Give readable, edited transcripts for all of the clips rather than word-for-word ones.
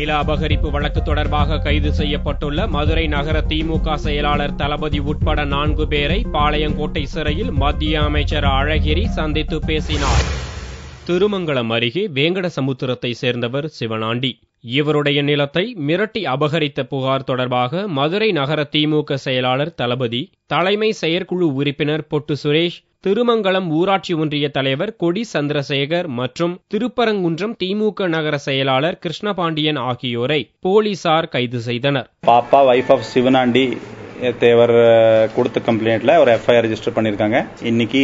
நில அபகரிப்பு வழக்கு தொடர்பாக கைது செய்யப்பட்டுள்ள மதுரை நகர திமுக செயலாளர் தளபதி உட்பட 4 பேரை பாளையங்கோட்டை சிறையில் மத்திய அமைச்சர் அழகிரி சந்தித்து பேசினார். திருமங்கலம் அருகே வேங்கடசமுத்திரத்தை சேர்ந்தவர் சிவனாண்டி. இவருடைய நிலத்தை மிரட்டி அபகரித்த புகார் தொடர்பாக மதுரை நகர திமுக செயலாளர் தளபதி, தலைமை செயற்குழு உறுப்பினர் பொட்டு சுரேஷ், திருமங்கலம் ஊராட்சி ஒன்றிய தலைவர் கொடி சந்திரசேகர் மற்றும் திருப்பரங்குன்றம் திமுக நகர செயலாளர் கிருஷ்ணபாண்டியன் ஆகியோரை போலீசார் கைது செய்தனர். பாப்பா வைஃப் ஆஃப் சிவனாண்டி தேவர் கொடுத்த கம்ப்ளைண்ட்ல ஒரு எஃப்ஐஆர் ரெஜிஸ்டர் பண்ணியிருக்காங்க. இன்னைக்கு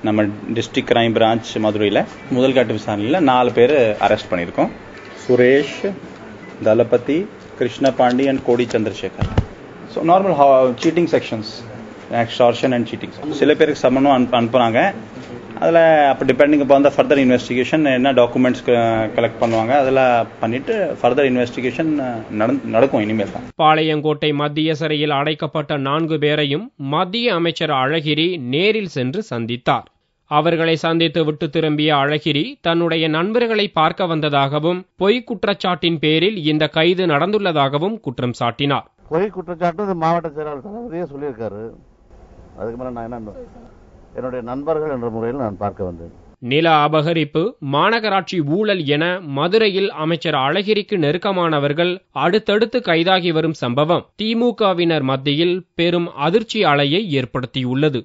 நம்ம டிஸ்ட்ரிக்ட் கிரைம் பிரான்ச் மதுரையில் முதல் கட்ட விசாரணையில் 4 பேர் அரெஸ்ட் பண்ணியிருக்கோம். சுரேஷ், தளபதி, Krishnapandi and Kodi Chandrasekar. So normal cheating sections, extortion and cheating. சில பேருக்கு சம்மனும் அனுப்புகிறாங்க. அதில் அப்போ டிபெண்டிங் அப்போ வந்து ஃபர்தர் இன்வெஸ்டிகேஷன் என்ன டாக்குமெண்ட்ஸ் கலெக்ட் பண்ணுவாங்க, அதெல்லாம் பண்ணிட்டு ஃபர்தர் இன்வெஸ்டிகேஷன் நடக்கும் இனிமேல் தான். பாளையங்கோட்டை மத்திய சிறையில் அடைக்கப்பட்ட 4 பேரையும் மத்திய அமைச்சர் அழகிரி நேரில் சென்று சந்தித்தார். அவர்களை சந்தித்து விட்டு திரும்பிய அழகிரி தன்னுடைய நண்பர்களை பார்க்க வந்ததாகவும் பொய் குற்றச்சாட்டின் பேரில் இந்த கைது நடந்துள்ளதாகவும் குற்றம் சாட்டினார். பொய் குற்றச்சாட்டு மாவட்ட செயலாளர் தளபதியே சொல்லியிருக்காரு. அதுக்கு மேல நான் என்னுடைய நண்பர்கள் என்ற முறையில் நான் பார்க்க வந்தேன். நில அபகரிப்பு, மாநகராட்சி ஊழல் என மதுரையில் அமைச்சர் அழகிரிக்கு நெருக்கமானவர்கள் அடுத்தடுத்து கைதாகி வரும் சம்பவம் திமுகவினர் மத்தியில் பெரும் அதிர்ச்சி அலையை ஏற்படுத்தியுள்ளது.